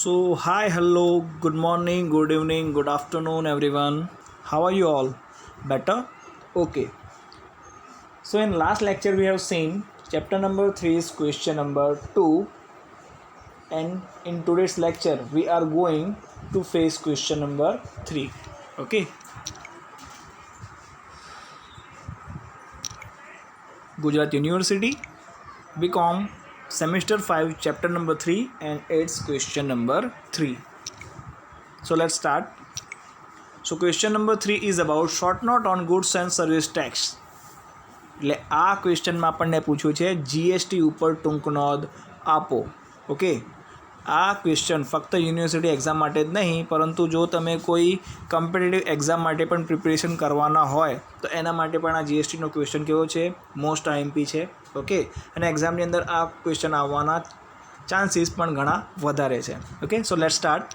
So, hi, hello, good morning, good evening, good afternoon, everyone. How are you all? Better? Okay. So, in last lecture, we have seen chapter number 3 is question number 2, and in today's lecture, we are going to face question number 3. Okay. Gujarat University, BCom, semester 5, chapter number 3, and it's question number 3. So, let's start. So question number 3 is about short note on goods and service tax. એટલે આ ક્વેશ્ચનમાં આપણને પૂછ્યું છે GST ઉપર ટૂંક નોંધ આપો. Okay, આ ક્વેશ્ચન ફક્ત યુનિવર્સિટી એક્ઝામ માટે જ નહીં, પરંતુ જો તમે કોઈ કોમ્પિટિટિવ એક્ઝામ માટે પણ પ્રિપેરેશન કરવાના હોય તો એના માટે પણ આ જીએસટીનો ક્વેશ્ચન કેવો છે, મોસ્ટ આઈએમપી છે. ઓકે, અને એક્ઝામની અંદર આ ક્વેશ્ચન આવવાના ચાન્સીસ પણ ઘણા વધારે છે. Okay, so let's start.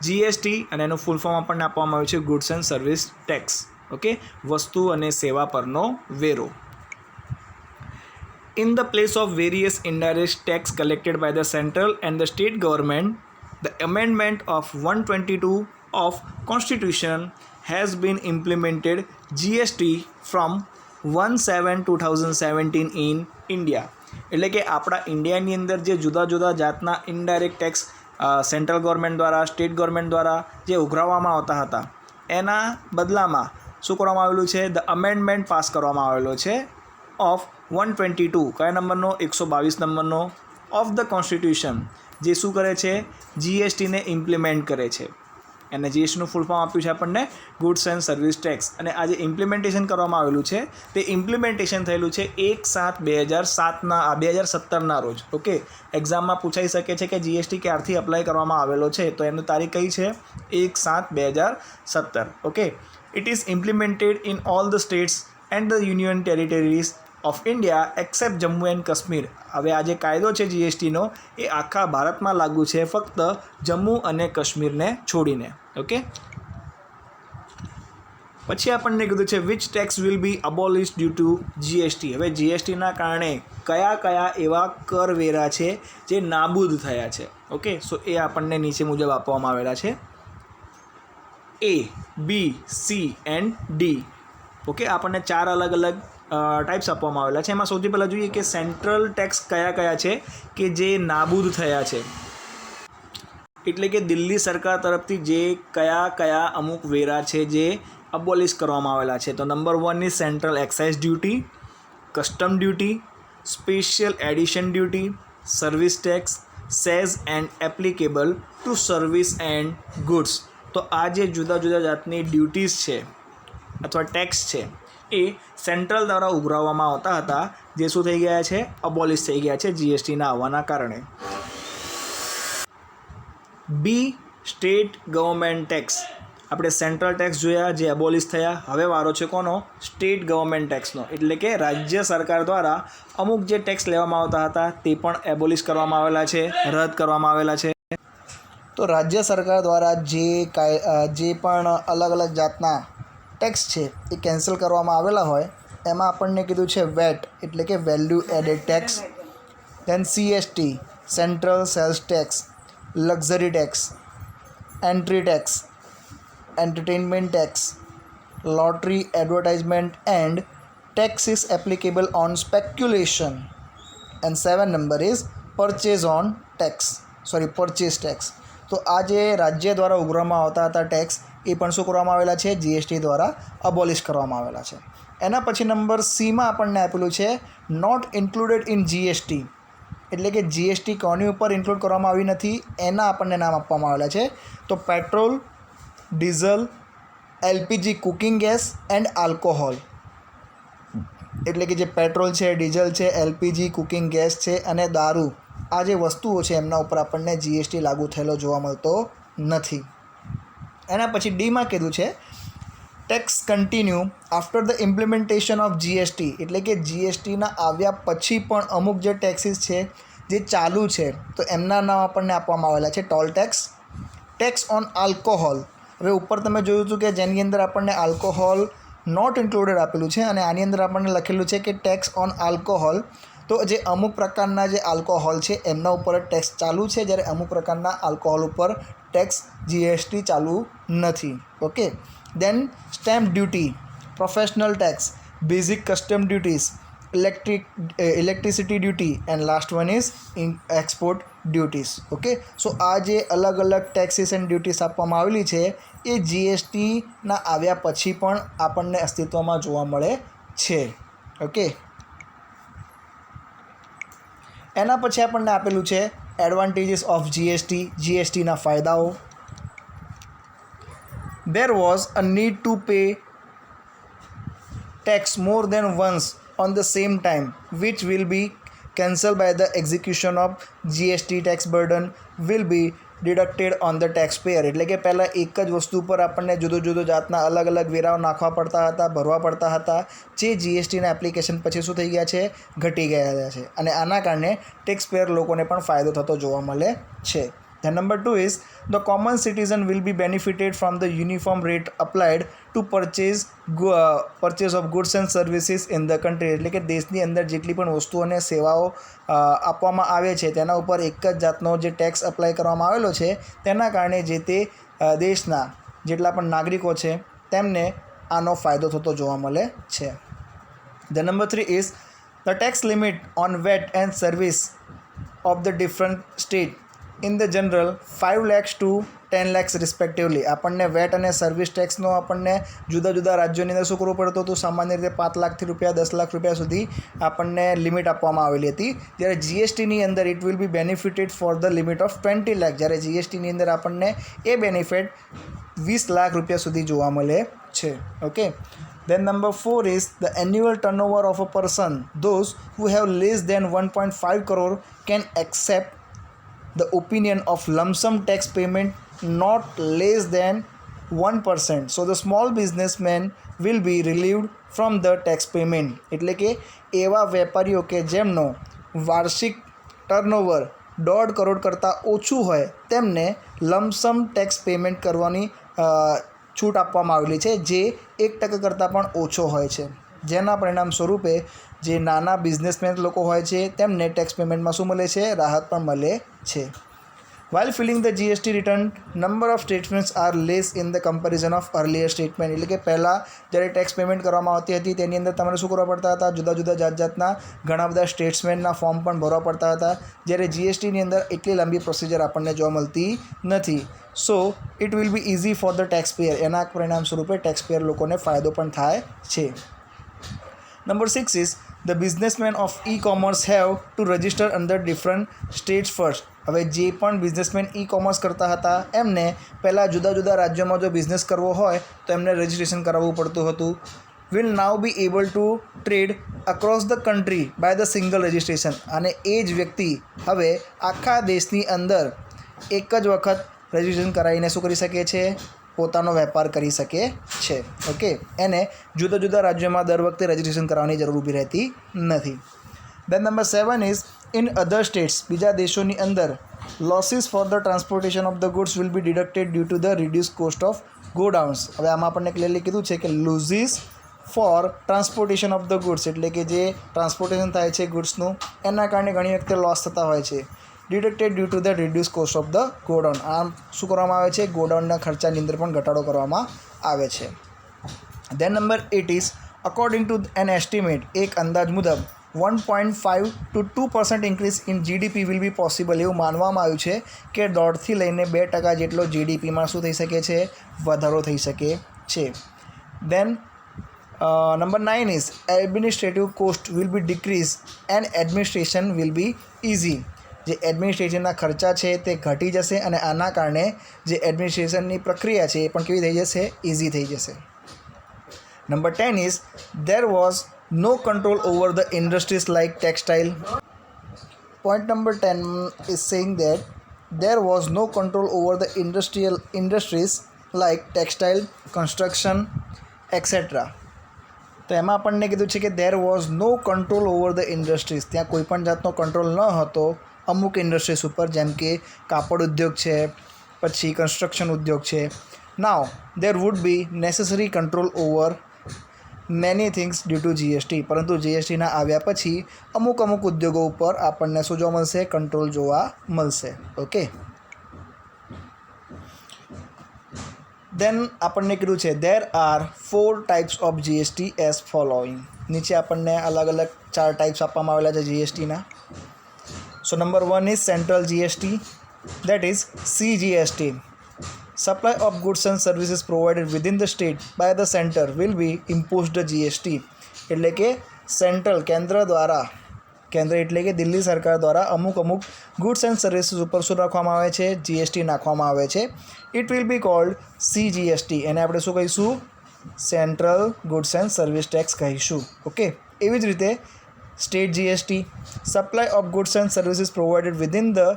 GST અને એનું ફૂલ ફોર્મ આપણને આપવામાં આવ્યું છે goods and service tax. Okay, વસ્તુ અને સેવા પરનો વેરો. In the place of various indirect tax collected by the central and the state government, the amendment of 122 of constitution has been implemented GST from 1/7/2017 in India. એટલે કે આપણા ઇન્ડિયાની અંદર જે જુદા જુદા જાતના ઇનડાયરેક્ટ ટેક્સ સેન્ટ્રલ ગવર્મેન્ટ દ્વારા, સ્ટેટ ગવર્મેન્ટ દ્વારા જે ઉઘરાવવામાં આવતા હતા, એના બદલામાં શું કરવામાં આવેલું છે, ધ અમેન્ડમેન્ટ પાસ કરવામાં આવેલો છે ઓફ 122, કયા નંબરનો, 122 નંબરનો, ઓફ ધ કોન્સ્ટિટ્યુશન, જે શું કરે છે, જીએસટીને ઇમ્પ્લિમેન્ટ કરે છે. અને જીએસટીનું ફૂલ ફોર્મ આપ્યું છે આપણને ગુડ્સ એન્ડ સર્વિસ ટેક્સ. અને આ જે ઇમ્પ્લિમેન્ટેશન કરવામાં આવેલું છે તે ઇમ્પ્લિમેન્ટેશન થયેલું છે 1/7/2017 રોજ. ઓકે, એક્ઝામમાં પૂછાઈ શકે છે કે જીએસટી ક્યારથી અપ્લાય કરવામાં આવેલો છે, તો એની તારીખ કઈ છે, 1/7/2017. Okay, it is implemented in all the states and the union territories of India accept Jammu and Kashmir. હવે આ જે કાયદો છે જીએસટીનો એ આખા ભારતમાં લાગુ છે, ફક્ત જમ્મુ અને કાશ્મીરને છોડીને. ઓકે, પછી આપણને કીધું છે which tax will be abolish due to GST. હવે જીએસટીના કારણે કયા કયા એવા કરવેરા છે જે નાબૂદ થયા છે. ઓકે, સો એ આપણને નીચે મુજબ આપવામાં આવેલા છે, A, B, C and D. Okay, આપણને 4 અલગ અલગ ટાઈપ્સ આપવામાં આવેલા છે. એમાં સૌથી પહેલાં જોઈએ કે સેન્ટ્રલ ટેક્સ કયા કયા છે કે જે નાબૂદ થયા છે. એટલે કે દિલ્હી સરકાર તરફથી જે કયા કયા અમુક વેરા છે જે અબોલિશ કરવામાં આવેલા છે. તો number 1 is central excise duty, custom duty, special addition duty, service tax, cess and applicable to service and goods. તો આ જે જુદા જુદા જાતની ડ્યુટીઝ છે અથવા ટેક્સ છે એ સેન્ટ્રલ દ્વારા ઉઘરાવવામાં આવતા હતા, જે શું થઈ ગયા છે, અબોલિશ થઈ ગયા છે જીએસટીના આવવાના કારણે. બી, સ્ટેટ ગવર્મેન્ટ ટેક્સ. આપણે સેન્ટ્રલ ટેક્સ જોયા જે અબોલિશ થયા. હવે વારો છે કોનો, સ્ટેટ ગવર્મેન્ટ ટેક્સનો. એટલે કે રાજ્ય સરકાર દ્વારા અમુક જે ટેક્સ લેવામાં આવતા હતા તે પણ એબોલિશ કરવામાં આવેલા છે, રદ કરવામાં આવેલા છે. તો રાજ્ય સરકાર દ્વારા જે પણ અલગ અલગ જાતના ટેક્સ છે એ કેન્સલ કરવામાં આવેલા હોય, એમાં આપણને કીધું છે વેટ એટલે કે value added tax, then CST central sales tax, luxury tax, entry tax, entertainment tax, lottery advertisement and tax is applicable on speculation. And 7 number is purchase tax. તો આ જે રાજ્ય દ્વારા ઉઘરાવવામાં આવતા હતા ટેક્સ એ પણ શું કરવામાં આવેલા છે, જીએસટી દ્વારા અબોલિશ કરવામાં આવેલા છે. એના પછી નંબર સીમાં આપણને આપેલું છે નોટ ઇન્ક્લુડેડ ઇન જીએસટી. એટલે કે જીએસટી કોની ઉપર ઇન્ક્લુડ કરવામાં આવી નથી એના આપણને નામ આપવામાં આવેલા છે. તો petrol, diesel, LPG cooking gas and alcohol. એટલે કે જે પેટ્રોલ છે, ડીઝલ છે, એલપીજી કુકિંગ ગેસ છે અને દારૂ, આ જે વસ્તુઓ છે એમના ઉપર આપણને જીએસટી લાગુ થયેલો જોવા મળતો નથી. એના પછી ડીમાં કીધું છે tax continue after the implementation of GST. એટલે કે જીએસટીના આવ્યા પછી પણ અમુક જે ટેક્સીસ છે જે ચાલુ છે તો એમના નામ આપણને આપવામાં આવેલા છે toll tax, tax on alcohol. હવે ઉપર તમે જોયું હતું કે જેની અંદર આપણને આલ્કોહોલ નોટ ઇન્ક્લુડેડ આપેલું છે અને આની અંદર આપણને લખેલું છે કે ટેક્સ ઓન આલ્કોહોલ. તો તો જે અમુક પ્રકારના જે આલ્કોહોલ છે એમના ઉપર ટેક્સ ચાલુ છે, જ્યારે અમુક પ્રકારના આલ્કોહોલ ઉપર ટેક્સ જીએસટી ચાલુ નથી. Okay. Then stamp duty, professional tax, basic custom duties, electricity duty and last one is export duties. Okay. So આ જે અલગ અલગ ટેક્સીસ એન્ડ ડ્યુટીઝ આપવામાં આવેલી છે એ જીએસટીના આવ્યા પછી પણ આપણને અસ્તિત્વમાં જોવા મળે છે. ઓકે. એના પછી આપણને આપેલું છે એડવાન્ટેજીસ ઓફ જીએસટી, જીએસટીના ફાયદાઓ. There was a need to pay tax more than once on the same time, which will be cancelled by the execution of GST. Tax burden will be deducted on the taxpayer. એટલે કે પહેલાં એક જ વસ્તુ પર આપણને જુદો જાતના અલગ અલગ વેરાઓ નાખવા પડતા હતા, ભરવા પડતા હતા, જે જીએસટીના એપ્લિકેશન પછી શું થઈ ગયા છે, ઘટી ગયા છે. અને આના કારણે ટેક્સપેયર લોકોને પણ ફાયદો થતો જોવા મળે છે. Then number 2 is the common citizen will be benefited from the uniform rate applied to purchase of goods and services in the country. એટલે કે દેશની અંદર જેટલી પણ વસ્તુઓ અને સેવાઓ આપવામાં આવે છે તેના ઉપર એક જ જાતનો જે ટેક્સ અપ્લાય કરવામાં આવેલો છે, તેના કારણે જે તે દેશના જેટલા પણ નાગરિકો છે તેમને આનો ફાયદો થતો જોવા મળે છે. The number 3 is the tax limit on VAT and service of the different state. In the general 5 lakhs to 10 lakhs respectively. આપણને વેટ અને સર્વિસ ટેક્સનો આપણને જુદા રાજ્યોની અંદર શું કરવું પડતું હતું, સામાન્ય રીતે 5 લાખથી રૂપિયા 10 લાખ રૂપિયા સુધી આપણને લિમિટ આપવામાં આવેલી હતી. જ્યારે જીએસટીની અંદર it will B benefited for the limit of 20 lakh. જ્યારે જીએસટીની અંદર આપણને એ બેનિફિટ 20 લાખ રૂપિયા સુધી જોવા મળે છે. Okay. Then number 4 is the annual turnover of a person. Those who have less than 1.5 crore can accept the opinion of lump sum tax payment not less than 1%. So the small businessman will be relieved from the tax payment. એટલે કે એવા વેપારીઓ કે જેમનો વાર્ષિક turnover 1.5 crore કરતાં ઓછું હોય તેમને લમસમ ટેક્સ પેમેન્ટ કરવાની છૂટ આપવામાં આવેલી છે, જે 1% કરતાં પણ ઓછો હોય છે. જેના પરિણામ સ્વરૂપે જે નાના બિઝનેસમેન લોકો હોય છે તેમને ટેક્સ પેમેન્ટમાં શું મળે છે, રાહત પણ મળે છે. While filling the GST return, number of statements are less in the comparison of earlier statement. એટલે કે પહેલાં જ્યારે ટેક્સ પેમેન્ટ કરવામાં આવતી હતી તેની અંદર તમારે શું કરવા પડતા હતા, જુદા જાતના ઘણા બધા સ્ટેટમેન્ટના ફોર્મ પણ ભરવા પડતા હતા, જ્યારે જીએસટીની અંદર એટલી લાંબી પ્રોસિજર આપણને જોવા મળતી નથી. So it will be easy for the tax payer. એના પરિણામ સ્વરૂપે ટેક્સ પેયર લોકોને ફાયદો પણ થાય છે. Number 6 is the businessmen of e-commerce have to register under different states first. હવે જે પણ બિઝનેસમેન ઈ કોમર્સ કરતા હતા એમને પહેલાં જુદા રાજ્યોમાં જો બિઝનેસ કરવો હોય તો એમને રજિસ્ટ્રેશન કરાવવું પડતું હતું. Will now be able to trade across the country by the single registration. અને એ જ વ્યક્તિ હવે આખા દેશની અંદર એક જ વખત રજિસ્ટ્રેશન કરાવીને શું કરી શકે છે, પોતાનો વેપાર કરી શકે છે. ઓકે. એને જુદા રાજ્યોમાં દર વખતે રજિસ્ટ્રેશન કરાવવાની જરૂર ઊભી રહેતી નથી. Then number 7 is in other states, બીજા દેશોની અંદર losses for the transportation of the goods will be deducted due to the reduced cost of godowns. હવે આમાં આપણને ક્લિયરલી કીધું છે કે losses for transportation of the goods એટલે કે જે ટ્રાન્સપોર્ટેશન થાય છે ગુડ્સનું એના કારણે ઘણી વખતે લોસ થતા હોય છે. Deducted due to the reduce cost of the godown. આમ શું કરવામાં આવે છે, ગોડાઉનના ખર્ચાની અંદર પણ ઘટાડો કરવામાં આવે છે. Then number 8 is according to an estimate, એક અંદાજ મુજબ 1.5 to 2% increase in GDP will be possible. એવું માનવામાં આવ્યું છે કે 1.5થી લઈને 2% જેટલો જીડીપીમાં શું થઈ શકે છે, વધારો થઈ શકે છે. Then number 9 is administrative cost will be decrease and administration will be easy. જે એડમિનિસ્ટ્રેશનના ખર્ચા છે તે ઘટી જશે અને આના કારણે જે એડમિનિસ્ટ્રેશનની પ્રક્રિયા છે એ પણ કેવી થઈ જશે, ઇઝી થઈ જશે. Number 10 is there was no control over the industries like textile. Point number 10 is saying that there was no control over the industries like textile, construction, etc. તો એમાં આપણને કીધું છે કે there was no control over the industries. ત્યાં કોઈ પણ જાતનો કંટ્રોલ ન હતો અમુક ઇન્ડસ્ટ્રીઝ ઉપર, જેમ કે કાપડ ઉદ્યોગ છે, પછી કન્સ્ટ્રક્શન ઉદ્યોગ છે. Now there would be necessary control over many things due to GST, પરંતુ જીએસટીના આવ્યા પછી અમુક ઉદ્યોગો ઉપર આપણને શું જોવા મળશે? કંટ્રોલ જોવા મળશે. ઓકે, દેન આપણને કીધું છે there are 4 types of GST as following. નીચે આપણને અલગ 4 ટાઈપ્સ આપવામાં આવેલા છે જીએસટીના. So number 1 is central GST, that is CGST. Supply of goods and services provided within the state by the center will be imposed GST. એટલે કે central કેન્દ્ર એટલે કે દિલ્હી સરકાર દ્વારા અમુક ગુડ્સ એન્ડ સર્વિસીસ ઉપર શું રાખવામાં આવે છે? જીએસટી નાખવામાં આવે છે. It will be called CGST. એને આપણે શું કહીશું? Central goods and service tax કહીશું. ઓકે, એવી જ રીતે state GST, supply of goods and services provided within the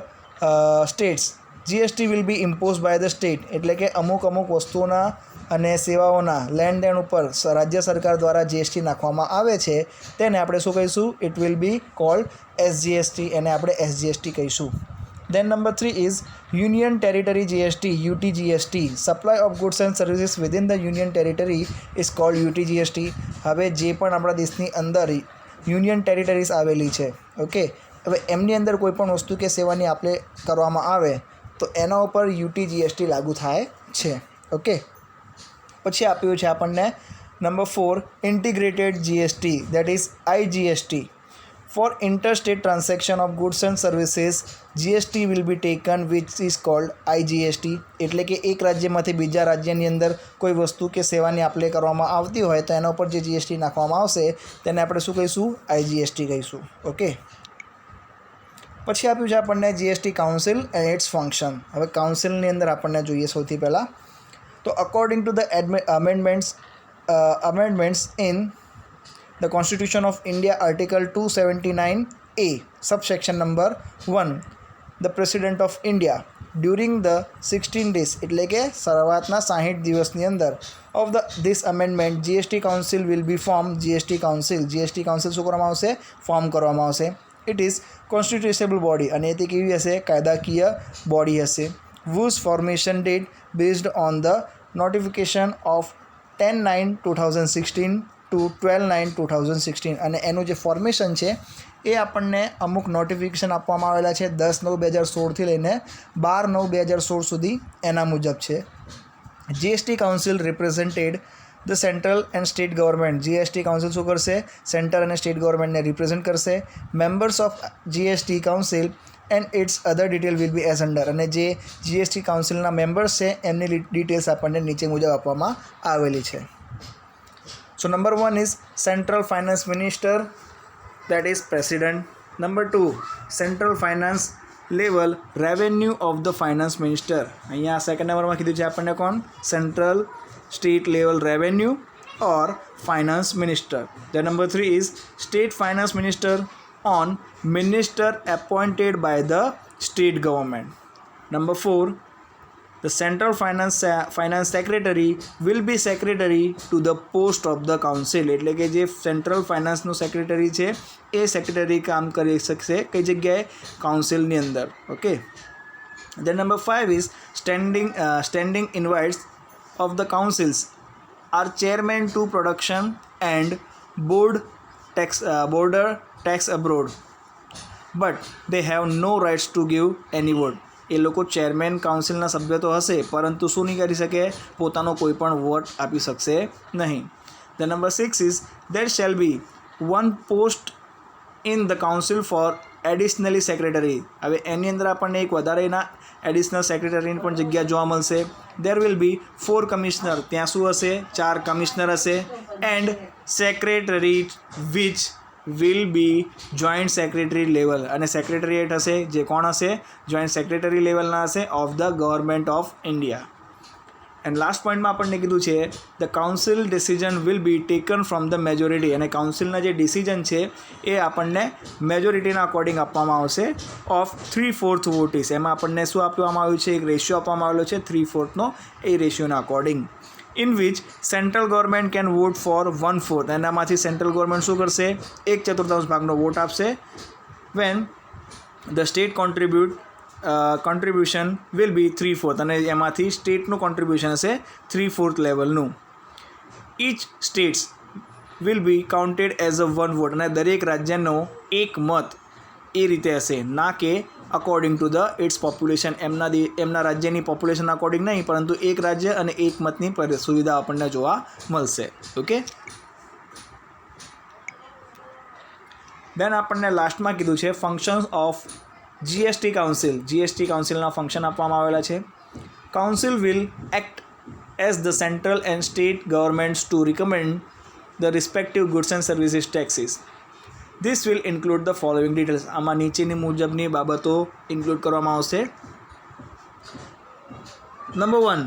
states, GST will be impose by the state. એટલે કે અમુક વસ્તુઓના અને સેવાઓના લેણદેણ ઉપર રાજ્ય સરકાર દ્વારા જીએસટી નાખવામાં આવે છે, તેને આપણે શું કહીશું? It will be called SGST. એને આપણે SGST કહીશું. Then number 3 is union territory GST, UTGST. Supply of goods and services within the union territory is called UTGST. હવે જે પણ આપણા દેશની અંદર યુનિયન ટેરિટરીઝ આવેલી છે, ઓકે, હવે એમની અંદર કોઈ પણ વસ્તુ કે સેવાની આપલે કરવામાં આવે તો એના ઉપર UTGST લાગુ થાય છે. ઓકે, પછી આપ્યું છે આપણને number 4 integrated GST, that is IGST. For interstate transaction of goods and services GST will be taken which is called IGST. એટલે કે એક રાજ્યમાંથી બીજા રાજ્યની અંદર કોઈ વસ્તુ કે સેવાની આપલે કરવામાં આવતી હોય તો એના ઉપર જે જીએસટી નાખવામાં આવશે તેને આપણે શું કહીશું? IGST કહીશું. ઓકે, પછી આપ્યું છે આપણને GST council and its function. હવે કાઉન્સિલની અંદર આપણને જોઈએ સૌથી પહેલાં તો according to the amendments in the Constitution of India, Article 279A, subsection number 1, the President of India during the 16 days, એટલે કે શરૂઆતના 60 દિવસની અંદર of this amendment, GST Council will be formed. GST Council શું કરવામાં આવશે? ફોર્મ કરવામાં આવશે. ઇટ ઇઝ કોન્સ્ટિટ્યુશનેબલ બોડી, અને તે કેવી હશે? કાયદાકીય બોડી હશે. whose formation date based on the notification of 10/9/2016 to 12/9/2016. અને એનું જે ફોર્મેશન છે એ આપણને અમુક નોટિફિકેશન આપવામાં આવેલા છે 10/9/2016થી લઈને 12/9/2016 સુધી. એના મુજબ છે GST council represented the central and state government. GST council શું કરશે? સેન્ટર અને સ્ટેટ ગવર્મેન્ટને રિપ્રેઝેન્ટ કરશે. Members of GST council and its other detail will be as under. અને જે જીએસટી કાઉન્સિલના મેમ્બર્સ છે એમની ડિટેલ્સ આપણને નીચે મુજબ આપવામાં આવેલી છે. So number 1 is central finance minister, that is president. Number 2 central finance level revenue of the finance minister. અહીંયા સેકન્ડ નંબરમાં કીધું છે આપણને કોણ? Central state level revenue or finance minister. The number 3 is state finance minister on minister appointed by the state government. Number 4, the central finance secretary will be secretary to the post of the council. એટલે કે જે central ફાઇનાન્સનો secretary છે એ secretary કામ કરી શકશે કઈ જગ્યાએ? કાઉન્સિલની અંદર. Okay, then number 5 is standing invites of the councils are chairman to production and border tax abroad, but they have no rights to give any vote. એ લોકો ચેરમેન કાઉન્સિલના સભ્ય તો હશે પરંતુ શું નહીં કરી શકે? પોતાનો કોઈ પણ વોટ આપી શકશે નહીં. The number 6 is there shall be one post in the council for additionally secretary. હવે એની અંદર આપણને એક વધારેના એડિશનલ સેક્રેટરીની પણ જગ્યા જોવા મળશે. there will be 4 commissioner. ત્યાં શું હશે? 4 કમિશનર હશે. And secretary which will be joint secretary level. અને સેક્રેટરીએટ હશે જે કોણ હશે? જોઈન્ટ સેક્રેટરી લેવલના હશે of the government of India. And last પોઈન્ટમાં આપણને કીધું છે the council decision will be taken from the majority. અને કાઉન્સિલના જે ડિસિઝન છે એ આપણને મેજોરિટીના અકોર્ડિંગ આપવામાં આવશે ઓફ 3/4 વોટિસ. એમાં આપણને શું આપવામાં આવ્યું છે? એક રેશિયો આપવામાં આવેલો છે 3/4નો. એ રેશિયોના according in which central government can vote for 1/4. એનામાંથી સેન્ટ્રલ ગવર્મેન્ટ શું કરશે? 1/4 ભાગનો વોટ આપશે. when the state contribution will be 3/4. અને એમાંથી સ્ટેટનું કોન્ટ્રીબ્યુશન હશે 3/4 લેવલનું. each states will be counted as a one vote, અને દરેક રાજ્યનો એક મત એ રીતે હશે, ના કે according to the its population, એમના રાજ્યની પોપ્યુલેશન અકોર્ડિંગ નહીં, પરંતુ એક રાજ્ય અને એક મતની સુવિધા આપણને જોવા મળશે. ઓકે, દેન આપણને લાસ્ટમાં કીધું છે functions of GST council. GST કાઉન્સિલના ફંક્શન આપવામાં આવેલા છે. Council will act as the central and state governments to recommend the respective goods and services taxes. This will include the following details. આમાં નીચેની મુજબની બાબતો ઇન્ક્લુડ કરવામાં આવશે. Number 1,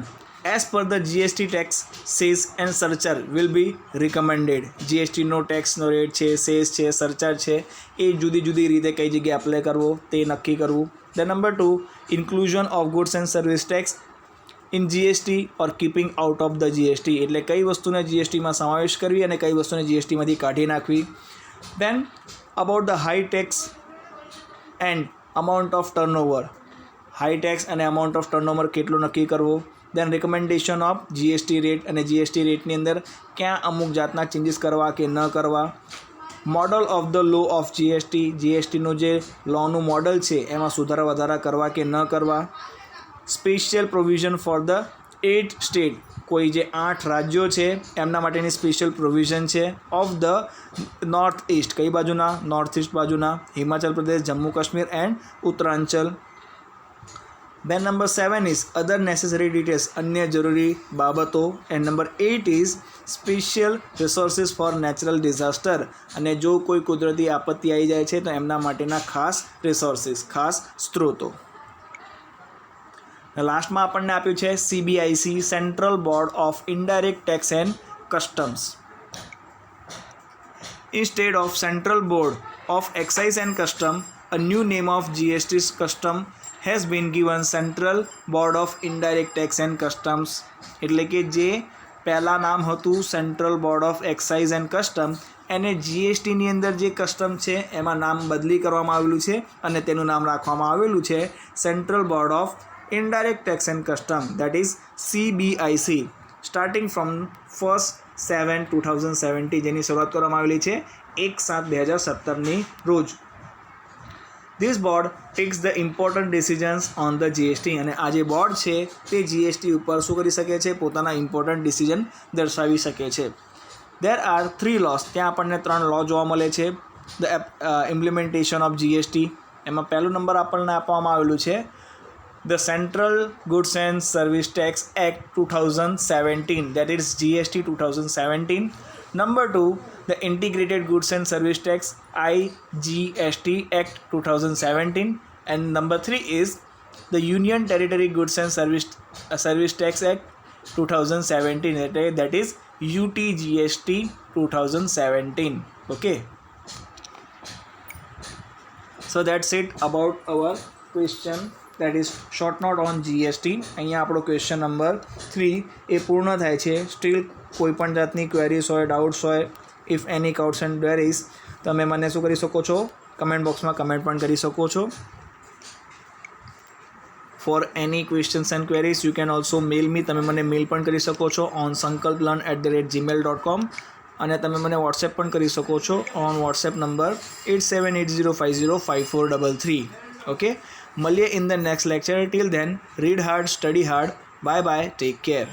as per the GST tax cess and surcharge will be recommended. જીએસટીનો ટેક્સનો rate છે, cess છે, સરચાર્જ છે, એ જુદી જુદી રીતે કઈ જગ્યાએ એપ્લાય કરવો તે નક્કી કરવું. The number 2, inclusion of goods and service tax in GST or keeping out of the GST. એટલે કઈ વસ્તુને જીએસટીમાં સમાવેશ કરવી અને કઈ વસ્તુને જીએસટીમાંથી કાઢી નાખવી. Then about the high tax and amount of turnover. High tax અને અમાઉન્ટ ઓફ ટર્નઓવર કેટલું નક્કી કરવો. Then recommendation of GST rate, અને જીએસટી રેટની અંદર ક્યાં અમુક જાતના ચેન્જીસ કરવા કે ન કરવા. Model of the law of GST. જીએસટીનું જે લોનું મોડલ છે એમાં સુધારા વધારા કરવા કે ન કરવા. Special provision for the 8 state. કોઈ જે 8 રાજ્યો છે એમના માટેની સ્પેશિયલ પ્રોવિઝન છે. Of the north east. કઈ બાજુના? નોર્થ ઇસ્ટ બાજુના. Himachal Pradesh, Jammu Kashmir and Uttaranchal. Then number 7 is other necessary details, અન્ય જરૂરી બાબતો. and number 8 is special resources for natural disaster, અને જો કોઈ કુદરતી આપત્તિ આવી જાય છે તો એમના માટેના ખાસ રિસોર્સિસ, ખાસ સ્ત્રોતો. લાસ્ટમાં આપણને આપ્યું છે CBIC, central board of indirect tax and customs. instead of central board of excise and custom, a new name of GST custom has been given, central board of indirect tax and customs. એટલે કે જે પહેલાં નામ હતું central board of excise and custom, એને જીએસટીની અંદર જે કસ્ટમ છે એમાં નામ બદલી કરવામાં આવેલું છે અને તેનું નામ રાખવામાં આવેલું છે central board of indirect tax and custom, that is CBIC, starting from 1/7/2017, જેની શરૂઆત કરવામાં આવેલી છે 1/7/2017ની રોજ. This board takes the important decisions on the GST, અને આ જે બોર્ડ છે તે જીએસટી ઉપર શું કરી શકે છે? પોતાના ઇમ્પોર્ટન્ટ ડિસિઝન દર્શાવી શકે છે. There are 3 laws. ત્યાં આપણને 3 લો જોવા મળે છે. ધ ઇમ્પ્લિમેન્ટેશન ઓફ જીએસટી, એમાં પહેલો નંબર આપણને આપવામાં આવેલું છે the central goods and service tax act 2017, that is GST 2017. Number 2, the Integrated Goods and Service Tax IGST Act 2017, and number 3 is the Union Territory Goods and Service Tax Act 2017, that is UTGST 2017. Okay, so that's it about our question, that is short note on GST. અહીંયા આપણો question number 3 એ પૂર્ણ થાય છે. Steel કોઈ પણ જાતની queries હોય, doubts હોય, ઇફ એની કાઉટ્સ એન્ડ ક્વેરીઝ, તમે મને શું કરી શકો છો? કમેન્ટ બોક્સમાં કમેન્ટ પણ કરી શકો છો. For any questions and queries you can also mail me. તમે મને મેલ પણ કરી શકો છો ઓન sankalplearn@gmail.com, અને તમે મને વોટ્સએપ પણ કરી શકો છો ઓન વોટ્સએપ નંબર 8780505433. ઓકે, મળીએ in the next lecture. Till then, read hard, study hard. Bye bye, take care.